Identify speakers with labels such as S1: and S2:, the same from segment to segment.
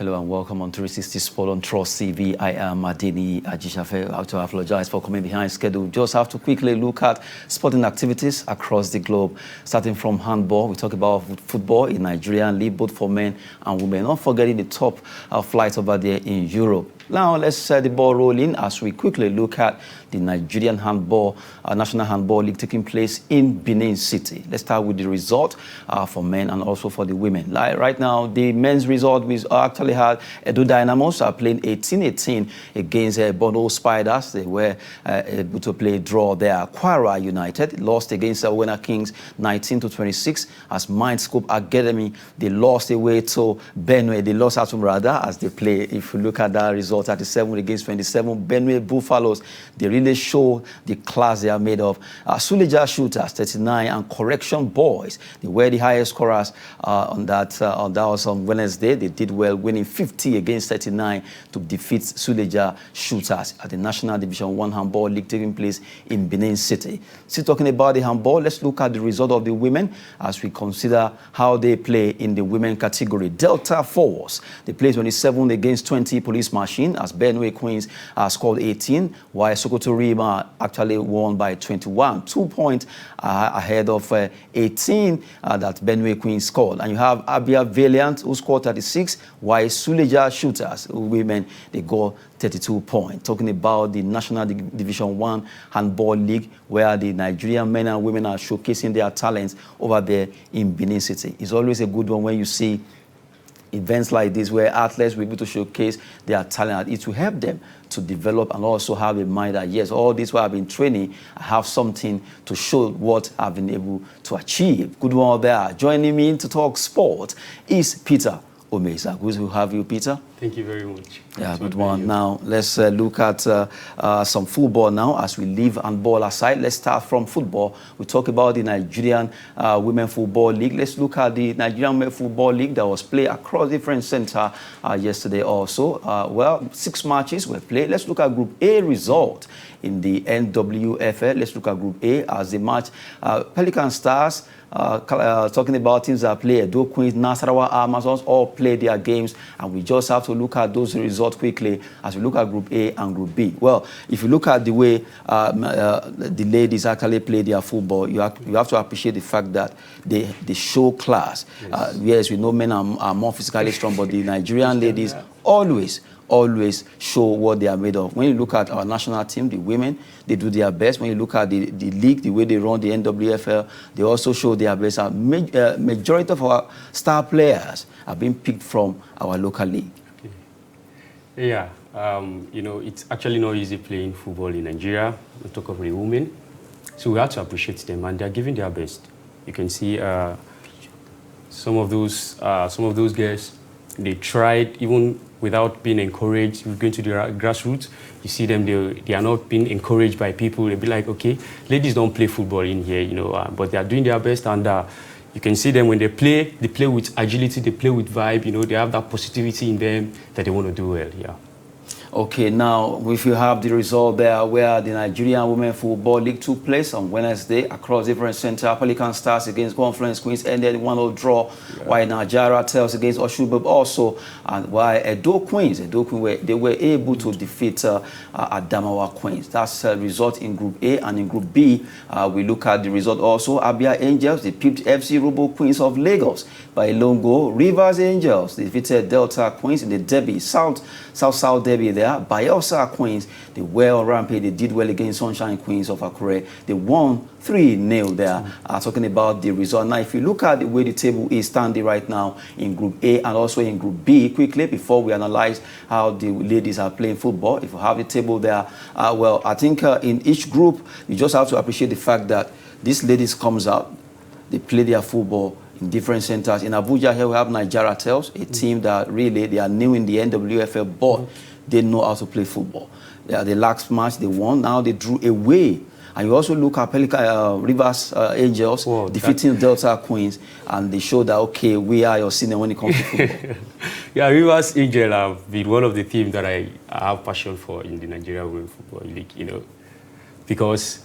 S1: Hello and welcome on 360 Sport on Trust TV. I am Adeni Ajishafe. I have to apologize for coming behind schedule. Just have to quickly look at sporting activities across the globe. Starting from handball, we talk about football in Nigerian league, both for men and women. Not forgetting the top flight over there in Europe. Now let's set the ball rolling as we quickly look at the Nigerian handball, National Handball League taking place in Benin City. Let's start with the result for men and also for the women. Like right now, the men's result we actually had Edo Dynamos playing 18-18 against Bono Spiders. They were able to play a draw there. Kwara United lost against Winner Kings 19-26 as Mindscope Academy. They lost away to Benue. They lost at rather as they play. If you look at that result, 37 against 27, Benue Buffaloes, they really show the class they are made of. Suleja Shooters, 39, and Correction Boys, they were the highest scorers on that was on Wednesday. They did well, winning 50 against 39 to defeat Suleja Shooters at the National Division 1 Handball League taking place in Benin City. Still talking about the handball, let's look at the result of the women as we consider how they play in the women category. Delta Force, they played 27 against 20 Police Machine as Benue Queens scored 18, while Sokoto Rima actually won by 21, 2 points ahead of 18 that Benue Queens scored. And you have Abia Valiant who scored 36, while Suleja Shooters, women, they got 32 points. Talking about the National Division 1 Handball League, where the Nigerian men and women are showcasing their talents over there in Benin City. It's always a good one when you see events like this where athletes will be able to showcase their talent. It will help them to develop and also have a mind that, yes, all this while I've been training, I have something to show what I've been able to achieve. Good one there. Joining me to talk sport is Peter Omeza. Good to have you, Peter.
S2: Thank you very much.
S1: Yeah, good one. Now, let's look at some football now as we leave handball aside. Let's start from football. We talk about the Nigerian Women Football League. Let's look at the Nigerian Women Football League that was played across different centers yesterday also. Well, 6 matches were played. Let's look at Group A result in the NWFL. Let's look at Group A as the match. Pelican Stars, talking about teams that play, Edo Queens, Nasarawa Amazons, all play their games, and we just have to look at those results quickly as we look at Group A and Group B. Well, if you look at the way the ladies actually play their football, you have to appreciate the fact that they show class. Yes, yes, we know men are more physically strong, but the Nigerian ladies always show what they are made of. When you look at our national team, the women, they do their best. When you look at the league, the way they run the NWFL, they also show their best. Majority of our star players have been picked from our local league.
S2: Okay. Yeah, you know, it's actually not easy playing football in Nigeria. We talk of the women, so we have to appreciate them, and they're giving their best. You can see some of those girls, they tried even without being encouraged. We're going to the grassroots. You see them, they are not being encouraged by people. They'll be like, okay, ladies don't play football in here, you know, but they are doing their best, and you can see them when they play with agility, they play with vibe, you know, they have that positivity in them that they want to do well, yeah.
S1: Okay, now if you have the result there where the Nigerian Women Football League took place on Wednesday across different centers. Pelican Stars against Confluence Queens ended 1-0 draw, while Nigeria Tales against Oshubab also, and while Edo Queens, they were able to defeat Adamawa Queens. That's the result in Group A. And in Group B, we look at the result also. Abia Angels, they pipped FC Robo Queens of Lagos by a lone goal. Rivers Angels, they defeated Delta Queens in the derby, South derby there. Bayelsa Queens, they were on rampage. They did well against Sunshine Queens of Akure. They won 3-0 there. Talking about the result. Now, if you look at the way the table is standing right now in Group A and also in Group B, quickly, before we analyze how the ladies are playing football, if you have the table there, well, I think in each group, you just have to appreciate the fact that these ladies comes out, they play their football in different centers. In Abuja here, we have Nigeria Tales, a team that really, they are new in the NWFL, but they know how to play football. The last match they won, now they drew away. And you also look at Rivers Angels defeating Delta Queens, and they show that, okay, we are your senior when it comes to football.
S2: Yeah, Rivers Angel have been one of the teams that I have passion for in the Nigeria Women Football League, you know, because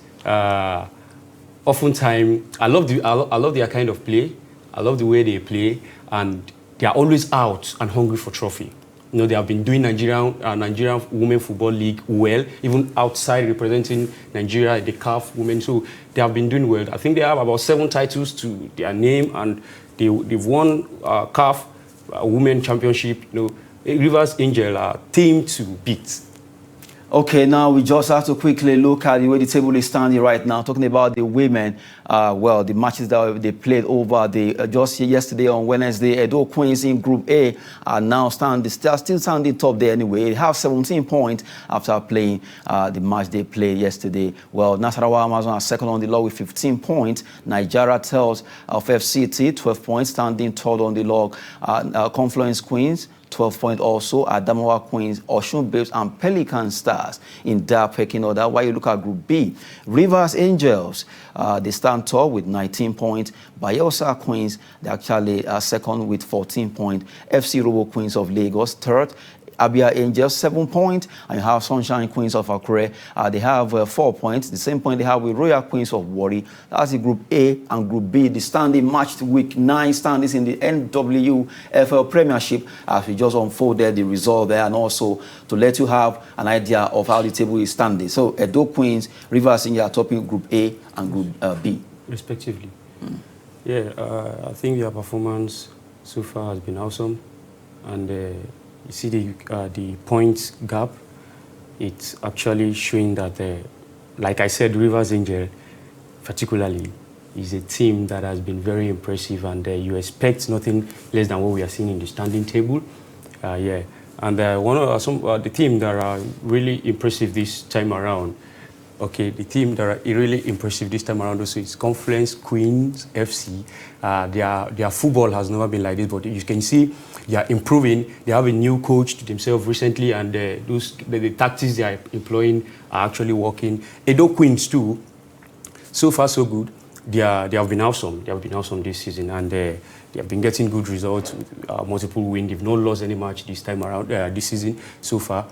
S2: oftentimes I love their kind of play. I love the way they play, and they are always out and hungry for trophy. they have been doing Nigerian Women Football League well, even outside representing Nigeria, the CAF women. So they have been doing well. I think they have about 7 titles to their name, and they've won CAF Women Championship. Rivers Angel are team to beat.
S1: Okay, now we just have to quickly look at the way the table is standing right now. Talking about the women, well, the matches that they played over just yesterday on Wednesday. Edo Queens in Group A are now still standing top there anyway. They have 17 points after playing the match they played yesterday. Well, Nasarawa Amazon are second on the log with 15 points. Nigeria Tells of FCT, 12 points, standing third on the log. Confluence Queens, 12 points also. Adamawa Queens, Oshun Babes, and Pelican Stars in that pecking order. While you look at Group B, Rivers Angels, they stand tall with 19 points. Bayelsa Queens, they actually are second with 14 points. FC Robo Queens of Lagos, third. Abia Angels, 7 points, and you have Sunshine Queens of Akure. They have 4 points, the same point they have with Royal Queens of Warri. That's the Group A and Group B. The standing matched week 9 standings in the NPFL Premiership, as we just unfolded the result there, and also to let you have an idea of how the table is standing. So Edo Queens, Rivers Angels are topping Group A and Group B,
S2: respectively. Yeah, I think their performance so far has been awesome, and you see the points gap. It's actually showing that, like I said, Rivers Angel particularly is a team that has been very impressive, and you expect nothing less than what we are seeing in the standing table. Yeah, and one of the team that are really impressive this time around. Okay, the team that are really impressive this time around also is Confluence Queens FC. Their football has never been like this, but you can see they are improving. They have a new coach to themselves recently, and the tactics they are employing are actually working. Edo Queens too, so far so good. They have been awesome. They have been awesome this season, and they have been getting good results, multiple wins. They've not lost any match this time around, this season so far.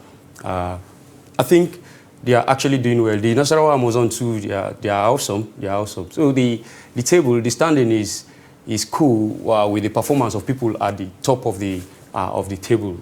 S2: I think they are actually doing well. The Nasarawa Amazon too, they are awesome. They are awesome. So the table, the standing is cool with the performance of people at the top of the table.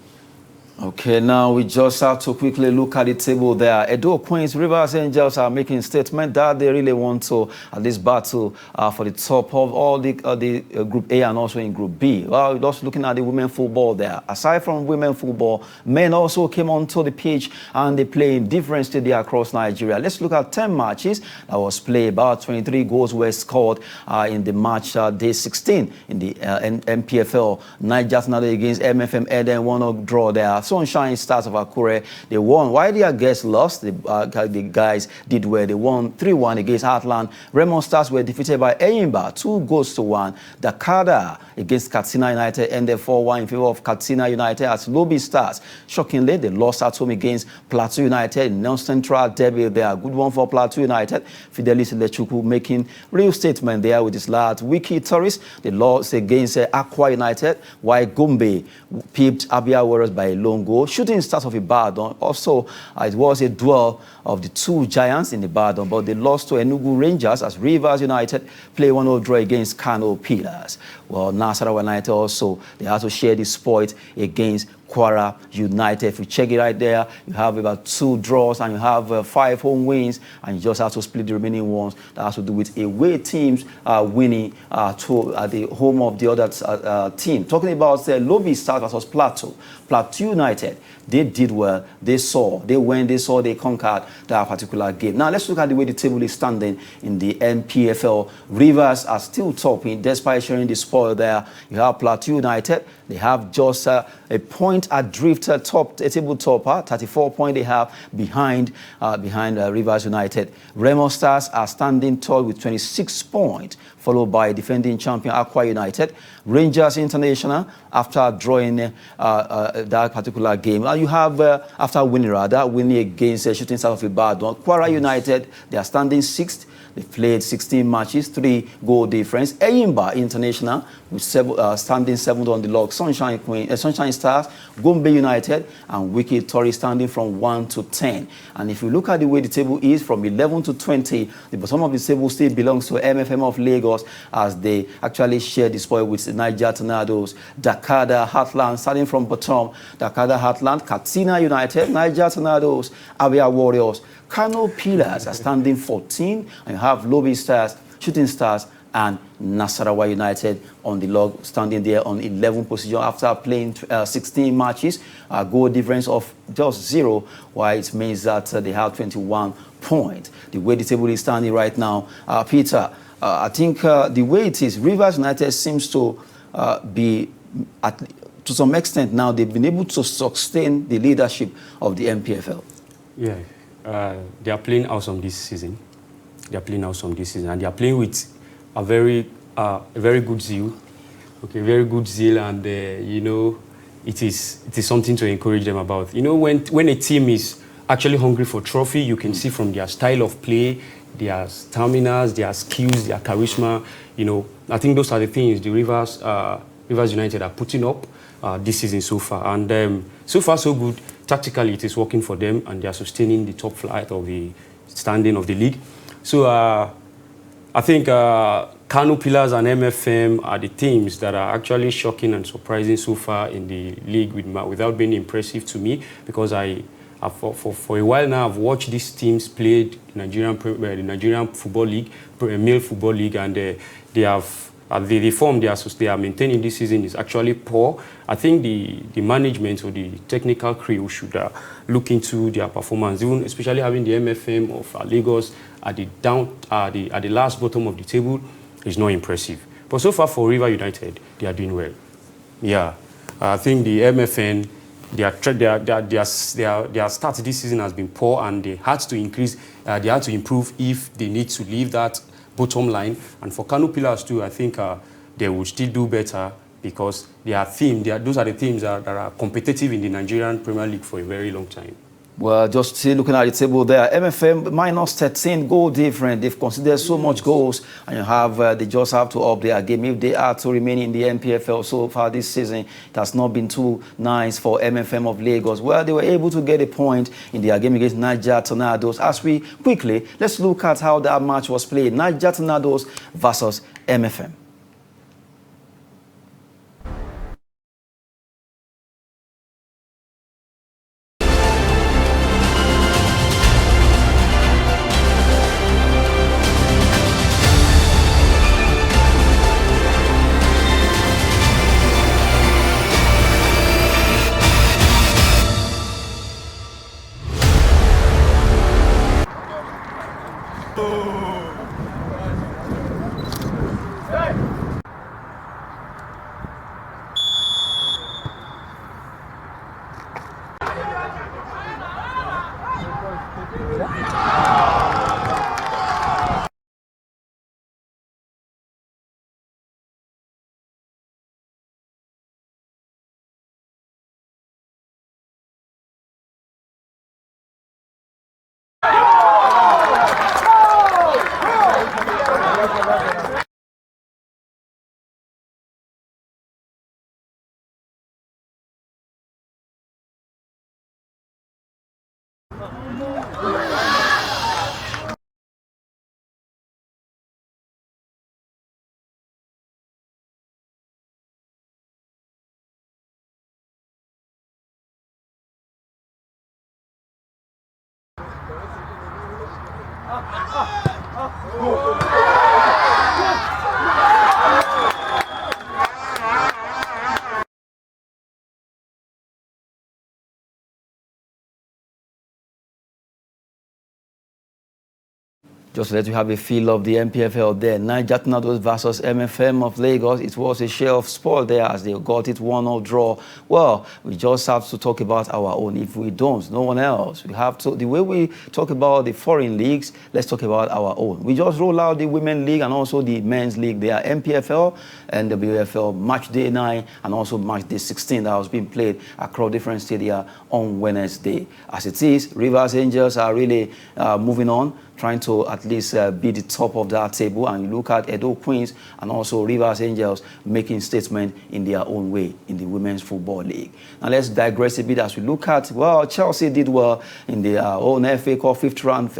S1: Okay, now we just have to quickly look at the table there. Edo Queens, Rivers Angels are making a statement that they really want to at least battle for the top of all the Group A and also in Group B. Well, just looking at the women football there. Aside from women football, men also came onto the pitch and they play in different stadiums across Nigeria. Let's look at 10 matches that was played. About 23 goals were scored in the match day 16 in the NPFL. Niger against MFM Eden, 1-0 draw there. Sunshine Stars of Akure, they won. While their guests lost, the guys did well. They won 3-1 against Heartland. Raymond Stars were defeated by Eyimba, 2-1. Dakada against Katsina United ended 4-1 in favor of Katsina United as Lobi Stars. Shockingly, they lost at home against Plateau United in non-central derby. They are a good one for Plateau United. Fidelis Lechuku making real statement there with his lad. Wiki Tourist, they lost against Aqua United, while Gombe pipped Abia Warriors by a lone goal. Shooting Stars of Ibadan, also it was a duel of the two giants in Ibadan, but they lost to Enugu Rangers as Rivers United play 1-0 draw against Kano Pillars. Well, Nasarawa United also, they had to share the spoil against Kwara United. If you check it right there, you have about 2 draws and you have 5 home wins, and you just have to split the remaining ones. That has to do with away teams winning to the home of the other team. Talking about the Lobi Stars versus Plateau. Plateau United, they did well. They went, they conquered that particular game. Now let's look at the way the table is standing in the NPFL. Rivers are still topping despite sharing the spoil there. You have Plateau United. They have just a point adrift table topper, 34 points they have behind Rivers United. Remo Stars are standing tall with 26 points, followed by defending champion Aqua United. Rangers International, after drawing that particular game, you have after winning against Shooting Stars of Ibadan. Kwara United, they are standing 6th. They played 16 matches, 3 goal difference. Eyimba International with standing 7th on the log. Sunshine Stars, Gombe United, and Wiki Tourist standing from 1 to 10. And if you look at the way the table is from 11 to 20, the bottom of the table still belongs to MFM of Lagos. Lagos as they actually share the spoil with the Niger Tornadoes. Dakada Heartland, starting from bottom, Dakada Heartland, Katsina United, Niger Tornadoes, Abia Warriors, Kano Pillars are standing 14, and you have Lobi Stars, Shooting Stars, and Nasarawa United on the log, standing there on 11th position after playing 16 matches, a goal difference of just 0, while it means that they have 21 points. The way the table is standing right now, Peter, I think the way it is, Rivers United seems to be, to some extent now, they've been able to sustain the leadership of the NPFL.
S2: Yeah, they are playing awesome this season. They are playing awesome this season, and they are playing with a very good zeal, very good zeal, and you know, it is something to encourage them about. You know, when a team is actually hungry for trophy, you can see from their style of play, their stamina, their skills, their charisma. You know, I think those are the things the Rivers United are putting up this season so far, and so far so good. Tactically, it is working for them, and they are sustaining the top flight of the standing of the league. So I think Kano Pillars and MFM are the teams that are actually shocking and surprising so far in the league without being impressive to me, because for a while now I've watched these teams play the Nigerian Football League, male football league, and the form they are maintaining this season is actually poor. I think the management or the technical crew should look into their performance, even especially having the MFM of Lagos at the last bottom of the table is not impressive. But so far for River United, they are doing well. Yeah, I think the MFN, their start this season has been poor, and they had to improve if they need to leave that bottom line. And for Kano Pillars too, I think they will still do better, because those are the teams that are competitive in the Nigerian Premier League for a very long time.
S1: Well, just looking at the table there, MFM minus 13 goal different. They've considered so much goals, and you have they just have to up their game if they are to remain in the NPFL. So far this season, it has not been too nice for MFM of Lagos. Well, they were able to get a point in their game against Niger Tornadoes. As we quickly, let's look at how that match was played. Niger Tornadoes versus MFM. Just to let you have a feel of the NPFL there. Niger Tornadoes versus MFM of Lagos. It was a share of sport there as they got it 1-0 draw. Well, we just have to talk about our own. If we don't, no one else. We have to, the way we talk about the foreign leagues, let's talk about our own. We just roll out the Women's League and also the Men's League. They are NPFL and WFL Match Day 9 and also Match Day 16 that was being played across different stadia on Wednesday. As it is, Rivers Angels are really moving on trying to at least be the top of that table. And you look at Edo Queens and also Rivers Angels making statement in their own way in the Women's Football League. Now let's digress a bit as we look at, well, Chelsea did well in the own FA Cup fifth round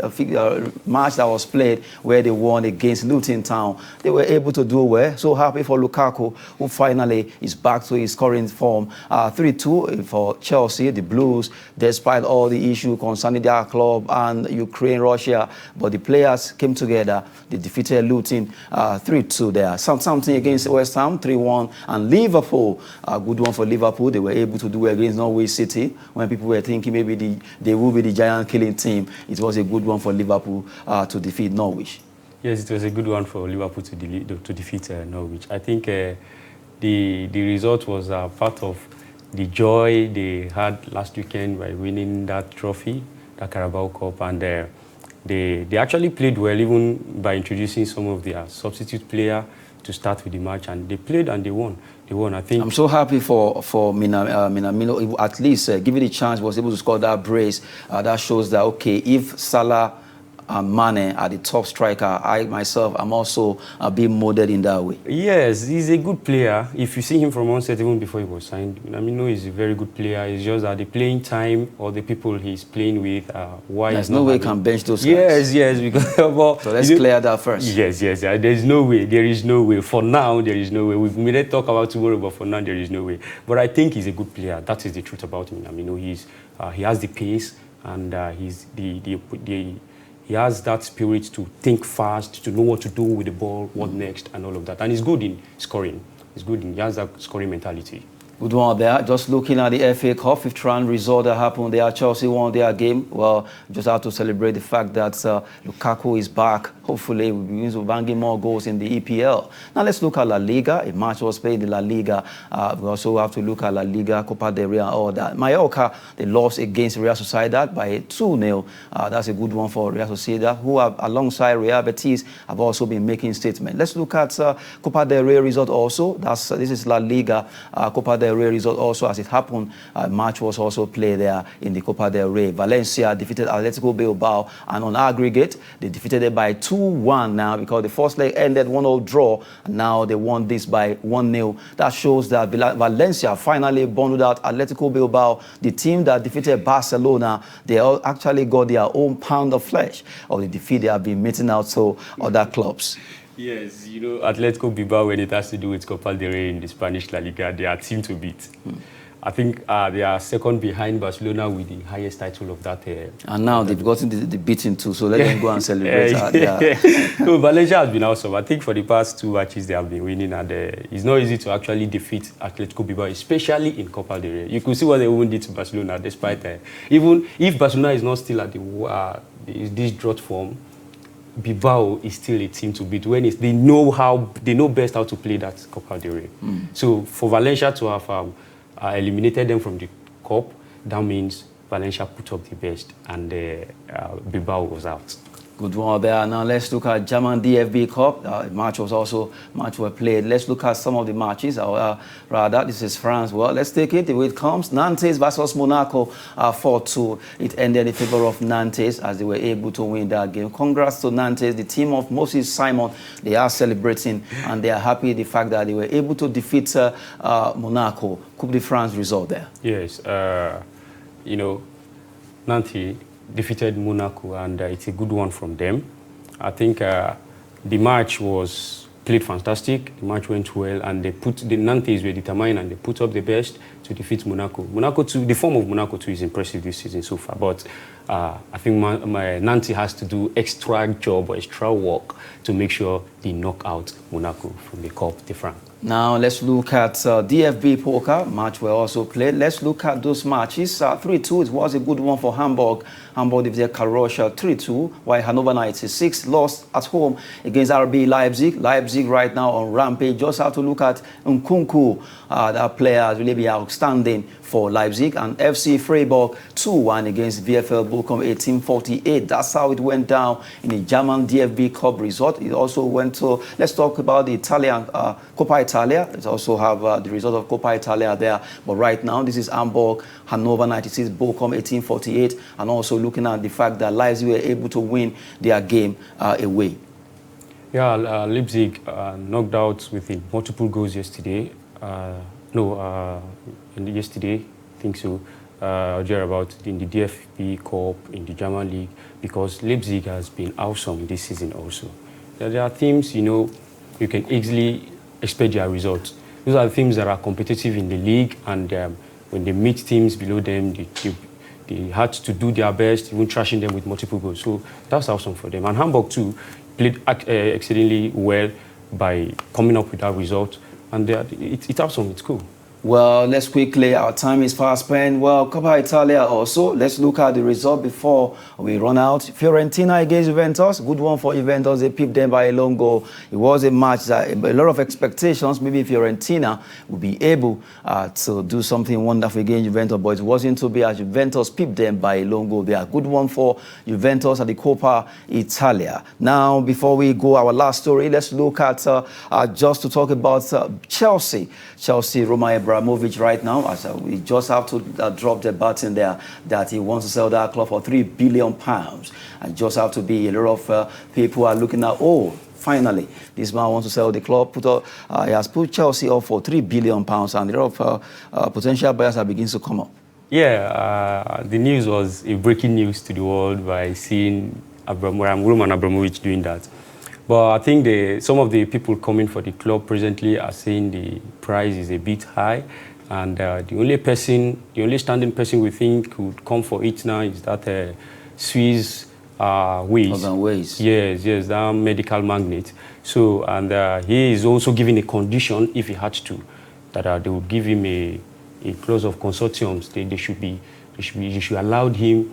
S1: match that was played where they won against Luton Town. They were able to do well. So happy for Lukaku, who finally is back to his scoring form. 3-2 for Chelsea, the Blues, despite all the issue concerning their club and Ukraine, Russia. But the players came together. They defeated Luton 3-2 there. Something against West Ham, 3-1. And Liverpool, a good one for Liverpool. They were able to do against Norwich City when people were thinking maybe they will be the giant killing team. It was a good one for Liverpool to defeat Norwich.
S2: Yes, it was a good one for Liverpool to defeat Norwich. I think the result was part of the joy they had last weekend by winning that trophy, the Carabao Cup, and they actually played well, even by introducing some of their substitute player to start with the match, and they played and they won. They won, I think.
S1: I'm so happy for Minamino. At least given the chance, was able to score that brace. That shows that, okay, if Salah and Mane are the top striker, I myself am also being molded in that way.
S2: Yes, he's a good player. If you see him from onset, even before he was signed, Minamino is a very good player. It's just that the playing time or the people he's playing with, why
S1: there's no way he can bench those
S2: guys.
S1: Yes,
S2: yes, because well,
S1: so let's clear that first.
S2: Yes. There's no way. There is no way. For now, there is no way. We may talk about tomorrow, but for now, there is no way. But I think he's a good player. That is the truth about him. He has the pace, and he has that spirit to think fast, to know what to do with the ball, what next, and all of that. And he's good in scoring. He has that scoring mentality.
S1: Good one there. Just looking at the FA Cup fifth round result that happened there. Chelsea won their game. Well, just have to celebrate the fact that Lukaku is back. Hopefully, we'll begin to banging more goals in the EPL. Now, let's look at La Liga. A match was played in La Liga. We also have to look at La Liga, Copa del Rey, and all that. Mallorca, they lost against Real Sociedad by 2-0. That's a good one for Real Sociedad, who have, alongside Real Betis, have also been making statements. Let's look at Copa del Rey result also. This is La Liga, Copa del Rey result also. As it happened, a match was also played there in the Copa del Rey. Valencia defeated Atletico Bilbao, and on aggregate, they defeated it by 2-1 now, because the first leg ended 1-0 draw, and now they won this by 1-0. That shows that Valencia finally bundled out Atletico Bilbao, the team that defeated Barcelona. They all actually got their own pound of flesh of the defeat they have been meting out to other clubs.
S2: Yes, Atletico Bilbao, when it has to do with Copa del Rey in the Spanish La Liga, they are a team to beat. I think they are second behind Barcelona with the highest title of that.
S1: And now they've gotten the beating too, so let them go and celebrate.
S2: So Valencia has been awesome. I think for the past 2 matches they have been winning, and it's not easy to actually defeat Atletico Bilbao, especially in Copa del Rey. You could see what they even did to Barcelona, despite even if Barcelona is not still at this drought form, Bilbao is still a team to beat when they know best how to play that Copa del Rey. So for Valencia to have eliminated them from the cup, that means Valencia put up the best, and Bilbao was out.
S1: Good one there. Now let's look at German DFB Cup. Match were played. Let's look at some of the matches. Rather, this is France. Well, let's take it the way it comes. Nantes versus Monaco, 4-2. It ended in favor of Nantes as they were able to win that game. Congrats to Nantes, the team of Moses Simon. They are celebrating, and they are happy the fact that they were able to defeat Monaco. Coupe de France result there.
S2: Yes, Nantes defeated Monaco, and it's a good one from them. I think the match was played fantastic. The match went well, and the Nantes were determined, and they put up the best to defeat Monaco. Monaco too, the form of Monaco too is impressive this season so far, but I think Nantes has to do extra job or extra work to make sure they knock out Monaco from the Coupe de France.
S1: Now let's look at DFB Poker. Match were also played. Let's look at those matches. 3-2, it was a good one for Hamburg. Hamburg defeated Karosha 3-2, while Hannover 96 lost at home against RB Leipzig. Leipzig right now on rampage. Just have to look at Nkunku. That player has really been outstanding for Leipzig. And FC Freiburg 2-1 against VfL Bochum 1848. That's how it went down in the German DFB Cup result. It also went to, let's talk about the Italian Coppa Italia. Let's also have the result of Coppa Italia there. But right now, this is Hamburg, Hannover 96, Bochum 1848, and also looking at the fact that Leipzig were able to win their game away.
S2: Yeah, Leipzig knocked out with multiple goals yesterday. Yesterday, I think so. About in the DFB Cup, in the German League, because Leipzig has been awesome this season also. There are teams, you can easily expect their results. Those are the teams that are competitive in the league, and when they meet teams below them, they had to do their best, even trashing them with multiple goals. So that's awesome for them. And Hamburg too played exceedingly well by coming up with that result. And it's awesome, it's cool.
S1: Well, let's quickly, our time is fast spent. Well, Coppa Italia also, let's look at the result before we run out. Fiorentina against Juventus, good one for Juventus. They pipped them by a long goal. It was a match that a lot of expectations, maybe Fiorentina would be able to do something wonderful against Juventus, but it wasn't to be, as Juventus pipped them by a long goal. They are a good one for Juventus at the Coppa Italia. Now, before we go, our last story, let's look at, just to talk about Chelsea. Roman Abramovich right now, as we just have to drop the button there that he wants to sell that club for £3 billion, and just have to be a lot of people are looking at, oh, finally this man wants to sell the club. He has put Chelsea up for £3 billion, and a lot of potential buyers are beginning to come up.
S2: Yeah, the news was a breaking news to the world by seeing Roman Abramovich doing that. But I think some of the people coming for the club presently are saying the price is a bit high, and the only standing person we think would come for it now is that Swiss Ways. Yes, that medical magnate. So, and he is also giving a condition, if he had to, that they would give him a clause of consortiums. They should allow him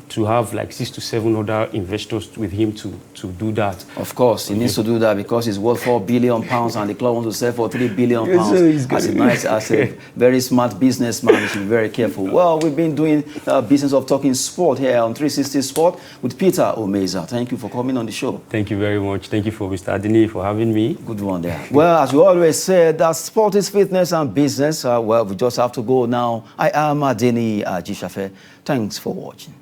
S2: to have like 6 to 7 other investors with him to do that.
S1: Of course, he needs to do that because he's worth £4 billion and the club wants to sell for £3 billion. As a very smart businessman, you should be very careful. Well, we've been doing business of talking sport here on 360 Sport with Peter Omeza. Thank you for coming on the show.
S2: Thank you very much. Thank you for Mr. Adini for having me.
S1: Good one there. Well, as we always say, that sport is fitness and business. Well, we just have to go now. I am Adini Ajishafe. Thanks for watching.